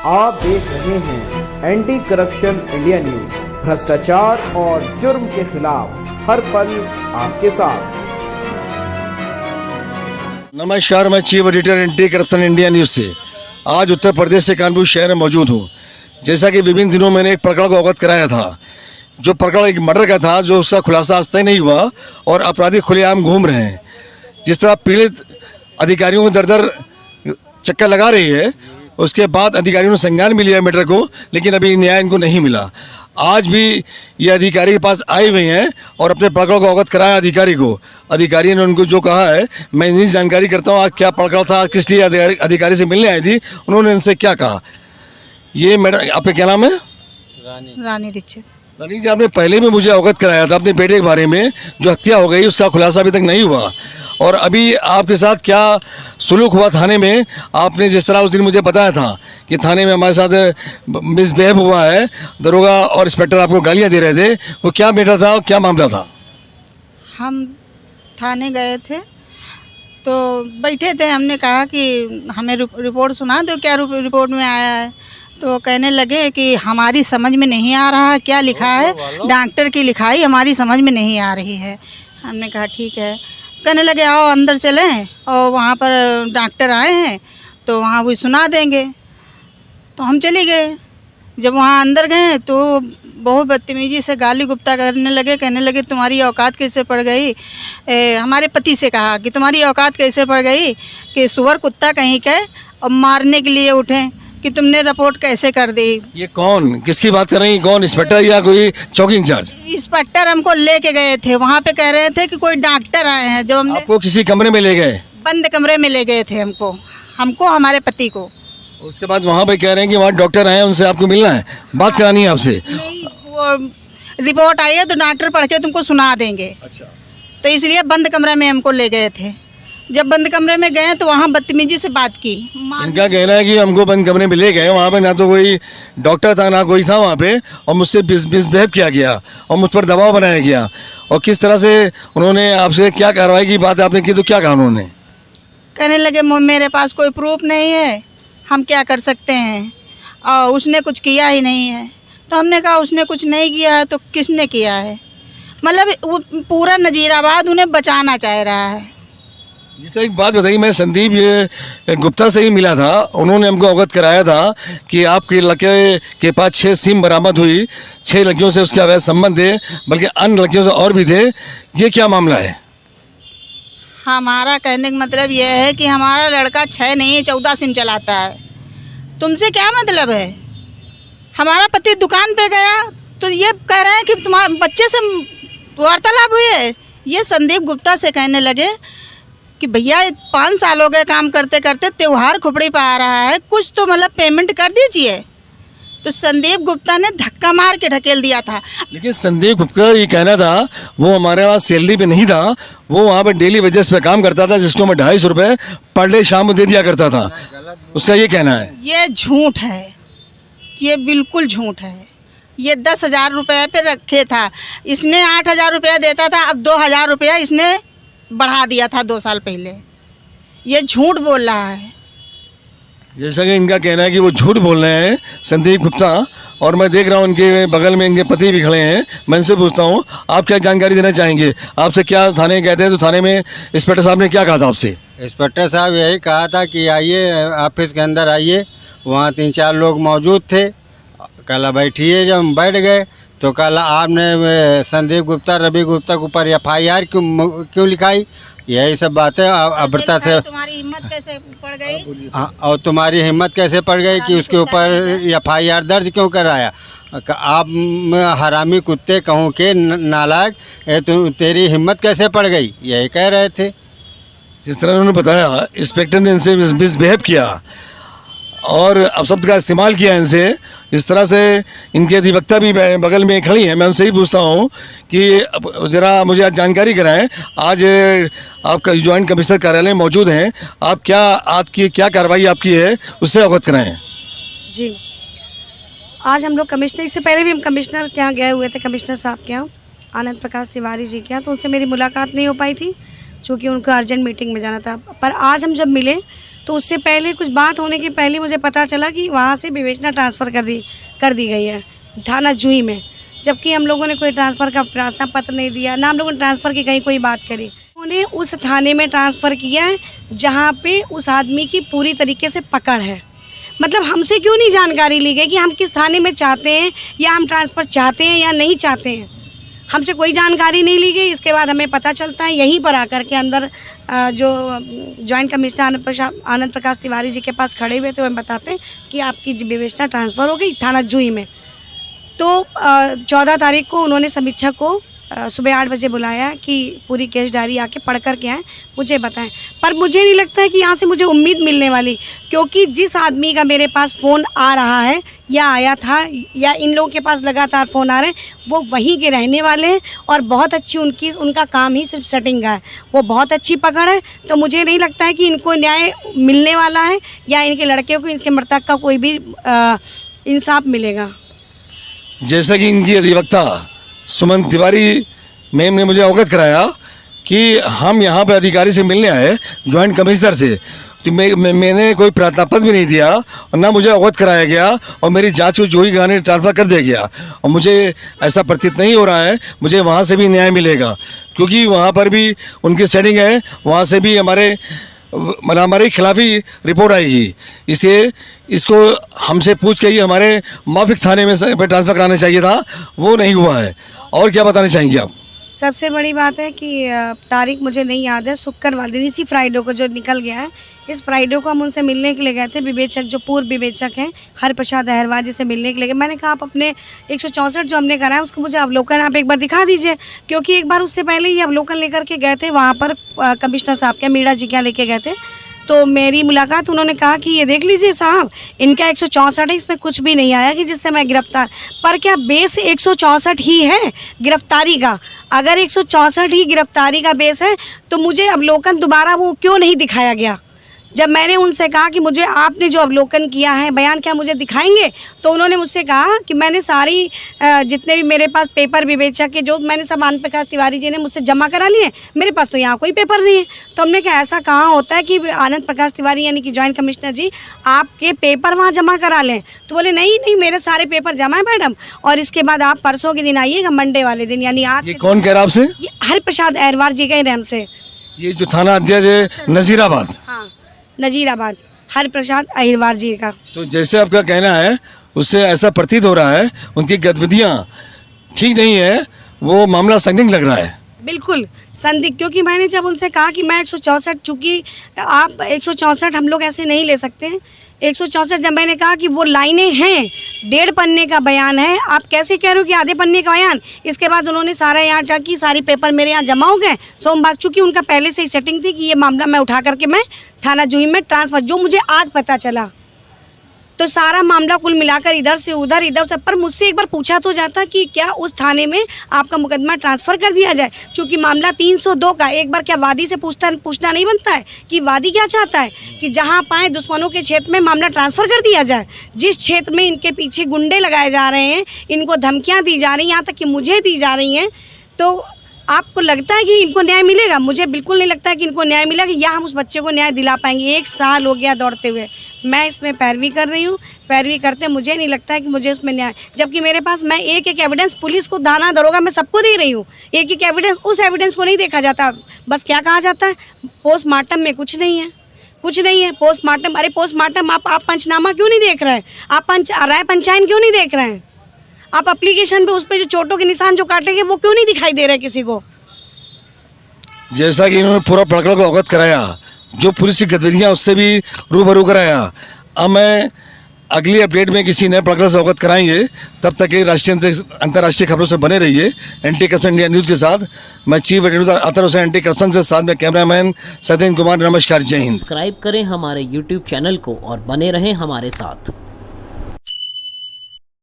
आप देख रहे हैं एंटी करप्शन इंडिया न्यूज, भ्रष्टाचार और जुर्म के खिलाफ हर पल आपके साथ। नमस्कार, मैं chief editor anti corruption India news से आज उत्तर प्रदेश से कानपुर शहर में मौजूद हूँ। जैसा कि विभिन्न दिनों मैंने एक प्रकरण को अवगत कराया था, जो प्रकरण एक मर्डर का था, जो उसका खुलासा आज तक नहीं हुआ और अपराधी खुलेआम घूम रहे हैं। जिस तरह पीड़ित अधिकारियों को दर दर चक्कर लगा रही है, उसके बाद अधिकारियों ने संज्ञान भी लिया मैटर को, लेकिन अभी न्याय इनको नहीं मिला। आज भी ये अधिकारी के पास आए हुए हैं और अपने प्रकरण को अवगत कराया अधिकारी को। अधिकारी ने उनको जो कहा है, मैं इन्हीं जानकारी करता हूँ आज क्या प्रकरण था, किस लिए अधिकारी से मिलने आई थी, उन्होंने इनसे क्या कहा। ये मैडम, आपका क्या नाम है? रानी दीक्षित। रानी जी, आपने पहले भी मुझे अवगत कराया था अपने बेटे के बारे में, जो हत्या हो गई उसका खुलासा अभी तक नहीं हुआ। और अभी आपके साथ क्या सुलूक हुआ थाने में? आपने जिस तरह उस दिन मुझे बताया था कि थाने में हमारे साथ मिसबिहेव हुआ है, दरोगा और इंस्पेक्टर आपको गालियां दे रहे थे, वो क्या मैटर था और क्या मामला था? हम थाने गए थे तो बैठे थे, हमने कहा कि हमें रिपोर्ट सुना दो, क्या रिपोर्ट में आया है। तो कहने लगे कि हमारी समझ में नहीं आ रहा क्या लिखा है, डॉक्टर की लिखाई हमारी समझ में नहीं आ रही है। हमने कहा ठीक है। कहने लगे आओ अंदर चलें और वहाँ पर डॉक्टर आए हैं तो वहाँ वो सुना देंगे। तो हम चले गए। जब वहाँ अंदर गए तो बहुत बदतमीजी से गाली गुप्ता करने लगे। कहने लगे तुम्हारी औकात कैसे पड़ गई, हमारे पति से कहा कि तुम्हारी औकात कैसे पड़ गई कि सुअर कुत्ता कहीं के और मारने के लिए उठे, कि तुमने रिपोर्ट कैसे कर दी। ये कौन, किसकी बात कर रही हैं? कौन, इंस्पेक्टर या कोई चौकी इंचार्ज? इंस्पेक्टर हमको लेके गए थे, वहाँ पे कह रहे थे कि कोई डॉक्टर आए हैं। जो हमने आपको किसी कमरे में ले गए? बंद कमरे में ले गए थे हमको हमारे पति को। उसके बाद वहाँ पे कह रहे हैं कि वहाँ डॉक्टर आए हैं, उनसे आपको मिलना है, बात करानी है आपसे। नहीं, वो रिपोर्ट आई है तो डॉक्टर पढ़ के तुमको सुना देंगे। अच्छा। तो इसलिए बंद कमरे में हमको ले गए थे। जब बंद कमरे में गए तो वहाँ बदतमीजी से बात की। इनका कहना है कि हमको बंद कमरे में ले गए, वहाँ पे ना तो कोई डॉक्टर था ना कोई था वहाँ पे, और मुझसे मिसबिहेव किया गया और मुझ पर दबाव बनाया गया। और किस तरह से उन्होंने आपसे क्या कार्रवाई की बात आपने की, तो क्या कहा उन्होंने? कहने लगे मेरे पास कोई प्रूफ नहीं है, हम क्या कर सकते हैं, और उसने कुछ किया ही नहीं है। तो हमने कहा उसने कुछ नहीं किया है तो किसने किया है? मतलब वो पूरा नजीराबाद उन्हें बचाना चाह रहा है। जिससे एक बात बताइए, मैं संदीप ये गुप्ता से ही मिला था, उन्होंने हमको अवगत कराया था कि आपके लड़के के पास 6 सिम बरामद हुई, 6 लड़कियों से उसके अवैध संबंध थे, बल्कि अन्य लड़कियों से और भी थे। ये क्या मामला है? हमारा कहने का मतलब यह है कि हमारा लड़का 6 नहीं 14 सिम चलाता है। तुमसे क्या मतलब है? हमारा पति दुकान पे गया तो ये कह रहे हैं कि तुम्हारे बच्चे से वार्तालाप हुई है। ये संदीप गुप्ता से कहने लगे कि भैया 5 साल हो गए काम करते करते, त्योहार खोपड़ी पे आ रहा है, कुछ तो मतलब पेमेंट कर दीजिए। तो संदीप गुप्ता ने धक्का मार के ढकेल दिया था। लेकिन संदीप गुप्ता ये कहना था वो हमारे पास सैलरी पे नहीं था, वो वहाँ पे डेली वेजेस पे काम करता था, जिसको मैं 250 रुपये पर डे शाम को दे दिया करता था। उसका ये कहना है। ये झूठ है, ये बिल्कुल झूठ है। ये 10,000 रुपये पे रखे था, इसने 8,000 रुपया देता था, अब 2,000 रुपया इसने बढ़ा दिया था 2 साल पहले। ये झूठ बोल रहा है। जैसा कि इनका कहना है कि वो झूठ बोल रहे हैं संदीप गुप्ता, और मैं देख रहा हूँ इनके बगल में इनके पति भी खड़े हैं। मैं इनसे पूछता हूँ, आप क्या जानकारी देना चाहेंगे? आपसे क्या थाने गए थे, तो थाने में इंस्पेक्टर साहब ने क्या कहा था आपसे? इंस्पेक्टर साहब यही कहा था कि आइए ऑफिस के अंदर आइए। वहाँ 3-4 लोग मौजूद थे। कल बैठिए। जब हम बैठ गए तो कल आपने संदीप गुप्ता, रवि गुप्ता के ऊपर FIR क्यों लिखाई? यही सब बातें अमृता से। तुम्हारी हिम्मत कैसे पड़ गई? और तुम्हारी हिम्मत कैसे पड़ गई कि उसके ऊपर FIR दर्ज क्यों कराया? आप हरामी कुत्ते कहूँ के नालायक, तेरी हिम्मत कैसे पड़ गई? यही कह रहे थे। जिस तरह उन्होंने बताया, इंस्पेक्टर ने इनसे मिसबिहेव किया और अपशब्द का इस्तेमाल किया इनसे। इस तरह से इनके अधिवक्ता भी बगल में खड़ी हैं। मैं उनसे ही पूछता हूँ कि ज़रा मुझे आज जानकारी कराएं। आज आपका ज्वाइंट कमिश्नर कार्यालय मौजूद हैं, आप क्या कार्रवाई आपकी है उससे अवगत कराएं। जी, आज हम लोग कमिश्नर, इससे पहले भी हम कमिश्नर के यहाँ गए हुए थे, कमिश्नर साहब के यहाँ, आनंद प्रकाश तिवारी जी के यहाँ। तो उनसे मेरी मुलाकात नहीं हो पाई थी, चूँकि उनको अर्जेंट मीटिंग में जाना था। पर आज हम जब मिले तो उससे पहले कुछ बात होने के पहले मुझे पता चला कि वहाँ से विवेचना ट्रांसफ़र कर दी गई है थाना जूही में, जबकि हम लोगों ने कोई ट्रांसफ़र का प्रार्थना पत्र नहीं दिया, ना हम लोगों ने ट्रांसफ़र की कहीं कोई बात करी। उन्होंने उस थाने में ट्रांसफ़र किया है जहाँ पे उस आदमी की पूरी तरीके से पकड़ है। मतलब हमसे क्यों नहीं जानकारी ली गई कि हम किस थाने में चाहते हैं, या हम ट्रांसफ़र चाहते हैं या नहीं चाहते हैं, हमसे कोई जानकारी नहीं ली गई। इसके बाद हमें पता चलता है यहीं पर आकर के अंदर जो जॉइंट कमिश्नर आनंद प्रकाश तिवारी जी के पास खड़े हुए थे, हमें बताते हैं कि आपकी विवेचना ट्रांसफ़र हो गई थाना जूही में। तो 14 तारीख को उन्होंने समीक्षक को सुबह 8 बजे बुलाया कि पूरी केस डायरी आके पढ़ कर के आएँ, मुझे बताएं। पर मुझे नहीं लगता है कि यहाँ से मुझे उम्मीद मिलने वाली, क्योंकि जिस आदमी का मेरे पास फ़ोन आ रहा है या आया था या इन लोगों के पास लगातार फ़ोन आ रहे हैं, वो वहीं के रहने वाले हैं और बहुत अच्छी उनका काम ही सिर्फ सेटिंग का है, वो बहुत अच्छी पकड़ है। तो मुझे नहीं लगता है कि इनको न्याय मिलने वाला है या इनके लड़के को, इसके मृतक का कोई भी इंसाफ मिलेगा। जैसा कि इनकी अधिवक्ता सुमन तिवारी मैम ने मुझे अवगत कराया कि हम यहाँ पे अधिकारी से मिलने आए, जॉइंट कमिश्नर से, तो मैंने कोई प्रार्थना पत्र भी नहीं दिया और ना मुझे अवगत कराया गया और मेरी जांच को जूही थाने ट्रांसफ़र कर दिया गया। और मुझे ऐसा प्रतीत नहीं हो रहा है मुझे वहाँ से भी न्याय मिलेगा, क्योंकि वहाँ पर भी उनकी सेटिंग है, वहाँ से भी हमारे खिलाफ ही रिपोर्ट आएगी। इसलिए इसको हमसे पूछ के ही हमारे माफिक थाने में ट्रांसफ़र कराना चाहिए था, वो नहीं हुआ है। और क्या बताना चाहेंगे आप? सबसे बड़ी बात है कि तारीख मुझे नहीं याद है, शुक्रवार दिन इसी फ्राइडे को जो निकल गया है, इस फ्राइडे को हम उनसे मिलने के लिए गए थे। विवेचक जो पूर्व विवेचक हैं हरि प्रसाद अहिरवार जी से मिलने के लिए गए। मैंने कहा आप अपने 164 जो हमने कराया उसको मुझे अवलोकन आप एक बार दिखा दीजिए, क्योंकि एक बार उससे पहले ही अवलोकन लेकर के गए थे वहाँ पर कमिश्नर साहब के मीणा जी क्या लेके गए थे। तो मेरी मुलाकात, उन्होंने कहा कि ये देख लीजिए साहब, इनका 164 है, इसमें कुछ भी नहीं आया कि जिससे मैं गिरफ्तार। पर क्या बेस 164 ही है गिरफ्तारी का? अगर 164 ही गिरफ्तारी का बेस है तो मुझे अवलोकन दोबारा वो क्यों नहीं दिखाया गया? जब मैंने उनसे कहा कि मुझे आपने जो अवलोकन किया है बयान क्या मुझे दिखाएंगे, तो उन्होंने मुझसे कहा कि मैंने सारी जितने भी मेरे पास पेपर विवेचक के जो मैंने सब आनंद प्रकाश तिवारी जी ने मुझसे जमा करा लिए, मेरे पास तो यहाँ कोई पेपर नहीं है। तो हमने कहा ऐसा कहाँ होता है कि आनंद प्रकाश तिवारी यानी कि जॉइंट कमिश्नर जी आपके पेपर वहाँ जमा करा लें? तो बोले नहीं मेरे सारे पेपर जमा है मैडम, और इसके बाद आप परसों के दिन आइएगा, मंडे वाले दिन, यानी आज। ये कौन कह रहा आपसे? ये हरि प्रसाद अहिरवार जी के नाम से। ये जो थाना अध्यक्ष है नजीराबाद? हाँ, नजीराबाद, हरि प्रसाद अहिरवार जी का। तो जैसे आपका कहना है उससे ऐसा प्रतीत हो रहा है उनकी गतिविधियां ठीक नहीं है, वो मामला संदिग्ध लग रहा है। बिल्कुल संदिग्ध, क्योंकि मैंने जब उनसे कहा कि मैं 164, चूँकि आप 164 हम लोग ऐसे नहीं ले सकते हैं, 164 जब मैंने कहा कि वो लाइनें हैं, 1.5 पन्ने का बयान है, आप कैसे कह रहे हो कि आधे पन्ने का बयान? इसके बाद उन्होंने सारा यहाँ जाके सारी पेपर मेरे यहाँ जमा हो गए सोमवार, चूँकि उनका पहले से ही सेटिंग थी कि ये मामला मैं उठा करके मैं थाना जूही में ट्रांसफ़र, जो मुझे आज पता चला। तो सारा मामला कुल मिलाकर इधर से उधर पर मुझसे एक बार पूछा तो जाता कि क्या उस थाने में आपका मुकदमा ट्रांसफ़र कर दिया जाए, क्योंकि मामला 302 का। एक बार क्या वादी से पूछना नहीं बनता है कि वादी क्या चाहता है कि जहां पाए दुश्मनों के क्षेत्र में मामला ट्रांसफ़र कर दिया जाए? जिस क्षेत्र में इनके पीछे गुंडे लगाए जा रहे हैं, इनको धमकियाँ दी जा रही हैं, यहाँ तक कि मुझे दी जा रही हैं, तो आपको लगता है कि इनको न्याय मिलेगा? मुझे बिल्कुल नहीं लगता है कि इनको न्याय मिलेगा या हम उस बच्चे को न्याय दिला पाएंगे। 1 साल हो गया दौड़ते हुए, मैं इसमें पैरवी कर रही हूँ, पैरवी करते मुझे नहीं लगता है कि मुझे उसमें न्याय, जबकि मेरे पास मैं एक एविडेंस पुलिस को, थाना दरोगा मैं सबको दे रही हूँ, एक एविडेंस, उस एविडेंस को नहीं देखा जाता। बस क्या कहा जाता है, पोस्टमार्टम में कुछ नहीं है, कुछ नहीं है पोस्टमार्टम। अरे पोस्टमार्टम आप पंचनामा क्यों नहीं देख रहे हैं? आप राय पंचायत क्यों नहीं देख रहे हैं? आप एप्लीकेशन पे उस पर जो चोटों के निशान जो काटे गए वो क्यों नहीं दिखाई दे रहे किसी को? जैसा कि इन्होंने पूरा प्रकरण को अवगत कराया, जो पुलिस की गतिविधियां उससे भी रूबरू कराया, अब मैं अगली अपडेट में किसी नए प्रकरण से अवगत कराएंगे। तब तक ये राष्ट्रीय अंतर्राष्ट्रीय खबरों से बने रहिए एंटी करप्शन इंडिया न्यूज़ के साथ। मैं चीफ एडिटर अतर हुसैन एंटी करप्शन से, साथ में कैमरामैन सत्येंद्र कुमार। नमस्कार, जय हिंद। सब्सक्राइब करें हमारे YouTube चैनल को और बने रहें हमारे साथ।